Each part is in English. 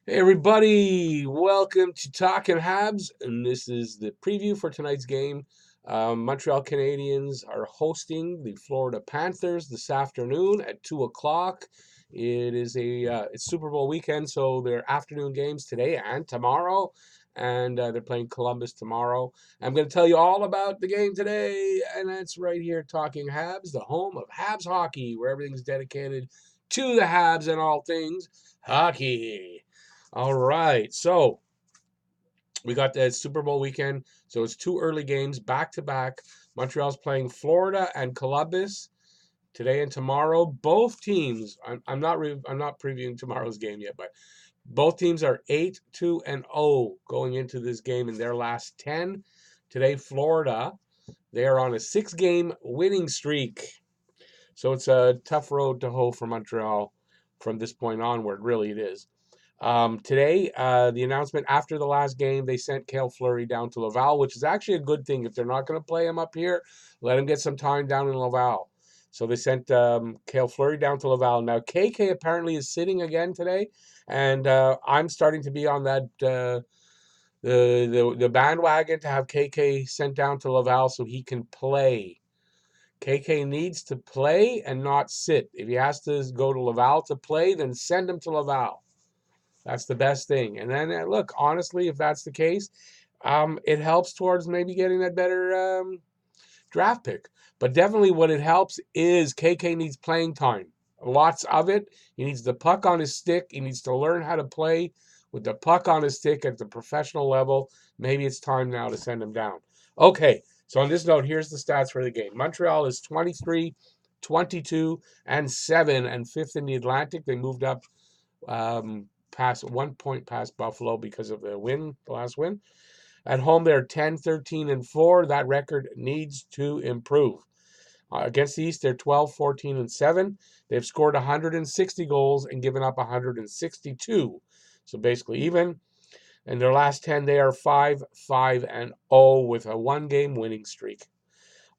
Hey everybody, welcome to Talking Habs, and this is the preview for tonight's game. Montreal Canadiens are hosting the Florida Panthers this afternoon at 2 o'clock. It's Super Bowl weekend, so they're afternoon games today and tomorrow, and they're playing Columbus tomorrow. I'm going to tell you all about the game today, and that's right here, Talking Habs, the home of Habs hockey, where everything's dedicated to the Habs and all things hockey. All right. So we got the Super Bowl weekend. So it's two early games back to back. Montreal's playing Florida and Columbus today and tomorrow. Both teams. I'm not previewing tomorrow's game yet, but both teams are 8-2-0 going into this game in their last 10. Today, Florida. They are on a 6-game winning streak. So it's a tough road to hoe for Montreal from this point onward. Really, it is. Today, the announcement after the last game, they sent Cale Fleury down to Laval, which is actually a good thing. If they're not going to play him up here, let him get some time down in Laval. So they sent Cale Fleury down to Laval. Now, KK apparently is sitting again today, and I'm starting to be on that the bandwagon to have KK sent down to Laval so he can play. KK needs to play and not sit. If he has to go to Laval to play, then send him to Laval. That's the best thing. And then, look, honestly, if that's the case, it helps towards maybe getting that better draft pick. But definitely what it helps is KK needs playing time. Lots of it. He needs the puck on his stick. He needs to learn how to play with the puck on his stick at the professional level. Maybe it's time now to send him down. Okay, so on this note, here's the stats for the game. Montreal is 23, 22, and 7, and fifth in the Atlantic. They moved up past 1 point past Buffalo because of the last win. At home, they're 10, 13, and 4. That record needs to improve. Against the East, they're 12, 14, and 7. They've scored 160 goals and given up 162. So basically even. In their last 10, they are 5, 5, and 0 with a one-game winning streak.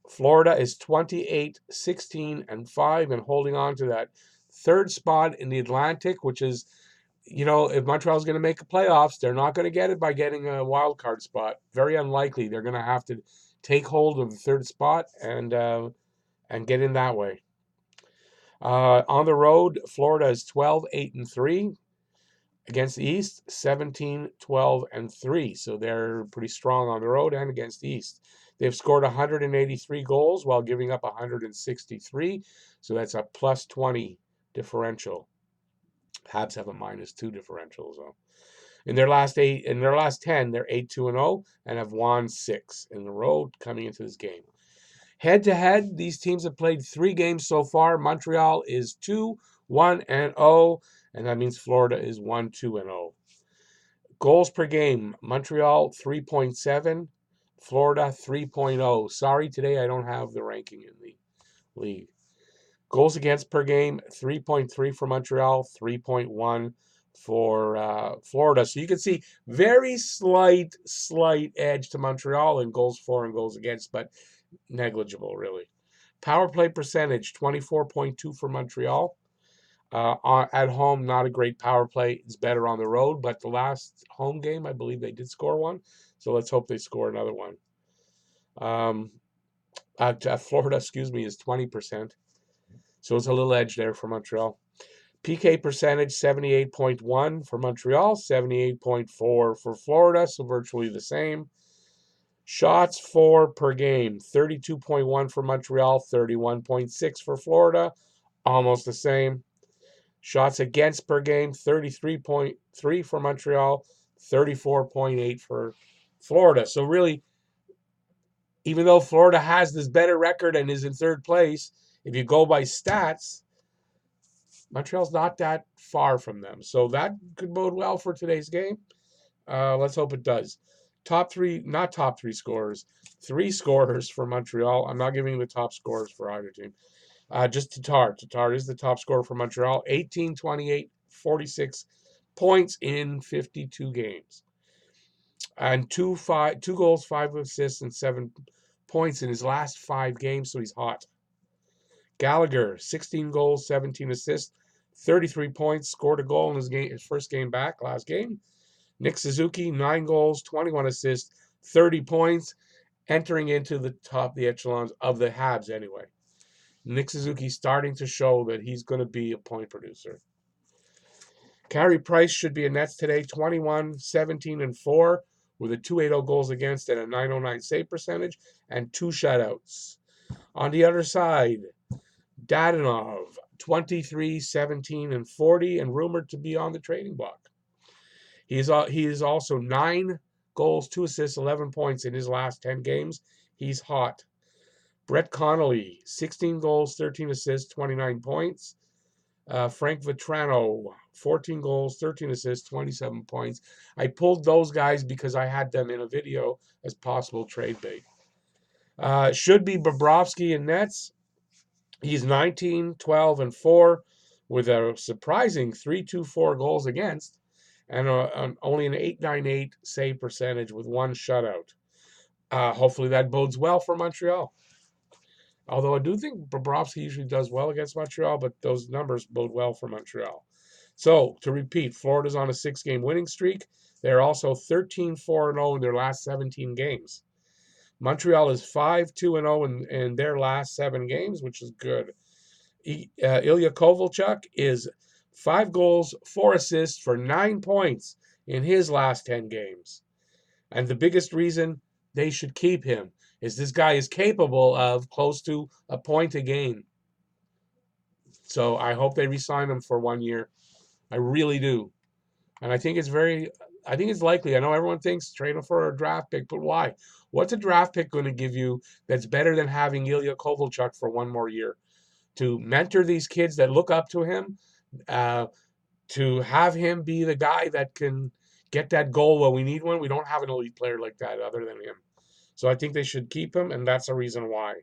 Florida is 28, 16, and 5 and holding on to that third spot in the Atlantic, which is, if Montreal's going to make the playoffs, they're not going to get it by getting a wild card spot. Very unlikely. They're going to have to take hold of the third spot and get in that way. On the road, Florida is 12, 8, and 3. Against the East, 17, 12, and 3. So they're pretty strong on the road and against the East. They've scored 183 goals while giving up 163. So that's a plus 20 differential. Habs have a -2 differential, so. In their last 10, they're 8-2-0 and have won 6 in the road coming into this game. Head to head, these teams have played 3 games so far. Montreal is 2-1-0, and that means Florida is 1-2-0. Goals per game, Montreal 3.7, Florida 3.0. Sorry, today I don't have the ranking in the league. Goals against per game, 3.3 for Montreal, 3.1 for Florida. So you can see very slight edge to Montreal in goals for and goals against, but negligible, really. Power play percentage, 24.2 for Montreal. At home, not a great power play. It's better on the road, but the last home game, I believe they did score one. So let's hope they score another one. Florida, is 20%. So it's a little edge there for Montreal. PK percentage, 78.1 for Montreal, 78.4 for Florida, so virtually the same. Shots for per game, 32.1 for Montreal, 31.6 for Florida, almost the same. Shots against per game, 33.3 for Montreal, 34.8 for Florida. So really, even though Florida has this better record and is in third place, if you go by stats, Montreal's not that far from them. So that could bode well for today's game. Let's hope it does. Top 3 scorers. 3 scorers for Montreal. I'm not giving the top scorers for either team. Just Tatar. Tatar is the top scorer for Montreal. 18, 28, 46 points in 52 games. And 2 goals, 5 assists, and 7 points in his last 5 games, so he's hot. Gallagher, 16 goals, 17 assists, 33 points, scored a goal in his first game back, last game. Nick Suzuki, 9 goals, 21 assists, 30 points, entering into the echelons of the Habs anyway. Nick Suzuki starting to show that he's going to be a point producer. Carey Price should be in nets today, 21, 17, and 4, with a 2.80 goals against and a 909 save percentage, and 2 shutouts. On the other side, Dadonov, 23, 17, and 40, and rumored to be on the trading block. He is also 9 goals, 2 assists, 11 points in his last 10 games. He's hot. Brett Connolly, 16 goals, 13 assists, 29 points. Frank Vetrano, 14 goals, 13 assists, 27 points. I pulled those guys because I had them in a video as possible trade bait. Should be Bobrovsky in nets. He's 19, 12, and 4 with a surprising 3.24 goals against and only an 8.98 save percentage with 1 shutout. Hopefully that bodes well for Montreal. Although I do think Bobrovsky usually does well against Montreal, but those numbers bode well for Montreal. So, to repeat, Florida's on a 6-game winning streak. They're also 13-4-0 in their last 17 games. Montreal is 5-2-0 in their last 7 games, which is good. Ilya Kovalchuk is 5 goals, 4 assists for 9 points in his last 10 games. And the biggest reason they should keep him is this guy is capable of close to a point a game. So I hope they re-sign him for 1 year. I really do. And I think it's likely. I know everyone thinks trade him for a draft pick, but why? What's a draft pick going to give you that's better than having Ilya Kovalchuk for 1 more year? To mentor these kids that look up to him, to have him be the guy that can get that goal when we need one. We don't have an elite player like that other than him. So I think they should keep him, and that's the reason why.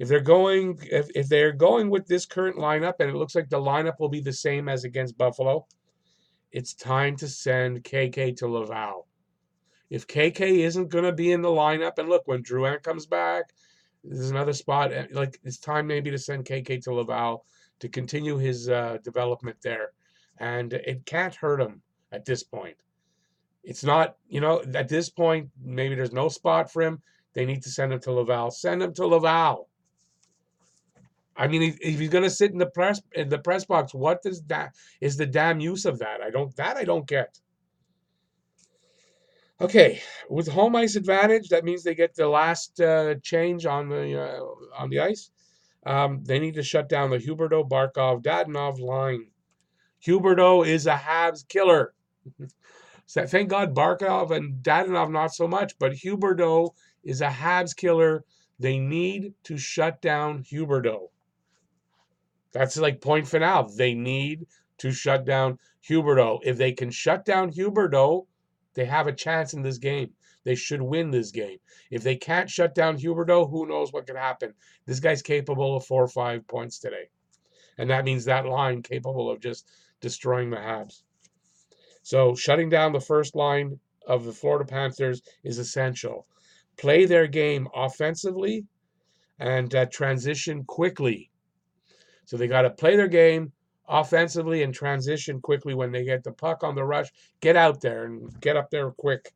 If they're going with this current lineup, and it looks like the lineup will be the same as against Buffalo, it's time to send KK to Laval. If KK isn't going to be in the lineup, and look, when Drouin comes back, there's another spot. Like, it's time maybe to send KK to Laval to continue his development there. And it can't hurt him at this point. It's not, at this point, maybe there's no spot for him. They need to send him to Laval. Send him to Laval. I mean, if he's going to sit in the press box, what is the damn use of that? I don't get. Okay, with home ice advantage, that means they get the last change on the ice. They need to shut down the Huberdeau, Barkov, Dadonov line. Huberdeau is a Habs killer. So thank God Barkov and Dadonov not so much, but Huberdeau is a Habs killer. They need to shut down Huberdeau. That's like point final. They need to shut down Huberdeau. If they can shut down Huberdeau, they have a chance in this game. They should win this game. If they can't shut down Huberdeau, who knows what could happen. This guy's capable of 4 or 5 points today. And that means that line capable of just destroying the Habs. So shutting down the first line of the Florida Panthers is essential. Play their game offensively and transition quickly. So they got to play their game offensively and transition quickly when they get the puck on the rush. Get out there and get up there quick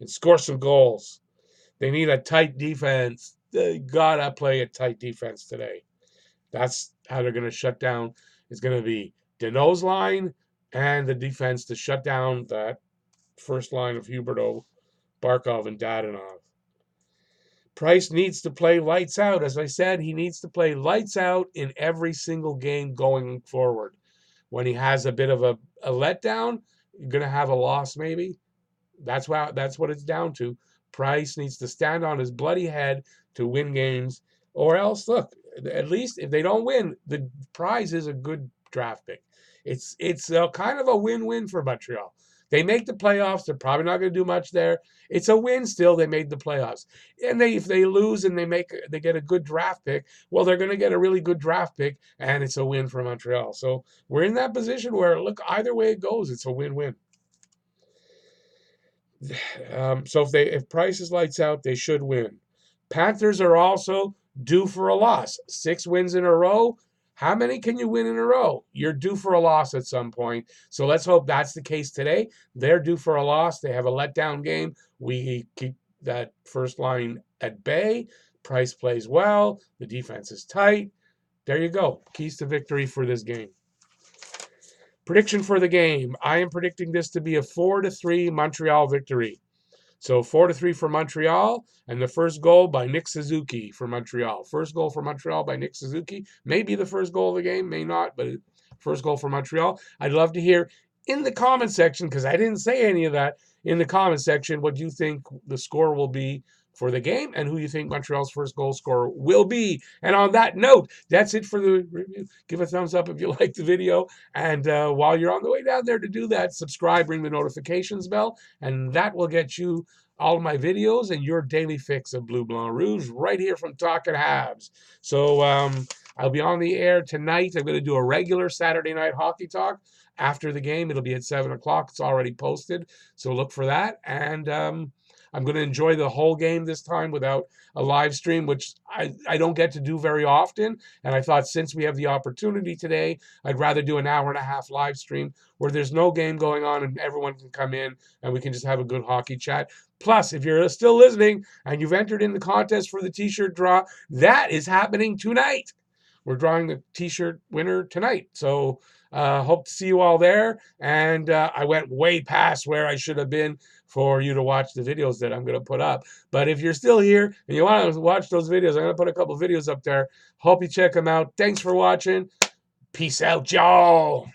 and score some goals. They need a tight defense. They got to play a tight defense today. That's how they're going to shut down. It's going to be Deneau's line and the defense to shut down that first line of Huberdeau, Barkov, and Dadonov. Price needs to play lights out. As I said, he needs to play lights out in every single game going forward. When he has a bit of a letdown, you're going to have a loss maybe. That's what it's down to. Price needs to stand on his bloody head to win games. Or else, look, at least if they don't win, the prize is a good draft pick. It's kind of a win-win for Montreal. They make the playoffs. They're probably not going to do much there. It's a win still. They made the playoffs. And if they lose and they get a good draft pick, well, they're going to get a really good draft pick, and it's a win for Montreal. So we're in that position where, look, either way it goes, it's a win-win. So if Price is lights out, they should win. Panthers are also due for a loss. 6 wins in a row. How many can you win in a row? You're due for a loss at some point. So let's hope that's the case today. They're due for a loss. They have a letdown game. We keep that first line at bay. Price plays well. The defense is tight. There you go. Keys to victory for this game. Prediction for the game. I am predicting this to be a 4-3 Montreal victory. So 4-3 for Montreal, and the first goal by Nick Suzuki for Montreal. First goal for Montreal by Nick Suzuki. Maybe the first goal of the game, may not, but first goal for Montreal. I'd love to hear in the comment section, because I didn't say any of that, in the comment section what you think the score will be for the game and who you think Montreal's first goal scorer will be. And on that note, that's it for the review. Give a thumbs up if you like the video. And while you're on the way down there to do that, subscribe, ring the notifications bell, and that will get you all of my videos and your daily fix of Bleu Blanc Rouge right here from Talking Habs. So I'll be on the air tonight. I'm going to do a regular Saturday night hockey talk after the game. It'll be at 7 o'clock. It's already posted, so look for that. And I'm going to enjoy the whole game this time without a live stream, which I don't get to do very often. And I thought since we have the opportunity today, I'd rather do an hour and a half live stream where there's no game going on and everyone can come in and we can just have a good hockey chat. Plus, if you're still listening and you've entered in the contest for the t-shirt draw, that is happening tonight. We're drawing the t-shirt winner tonight. So hope to see you all there. And I went way past where I should have been for you to watch the videos that I'm going to put up. But if you're still here and you want to watch those videos, I'm going to put a couple videos up there. Hope you check them out. Thanks for watching. Peace out, y'all.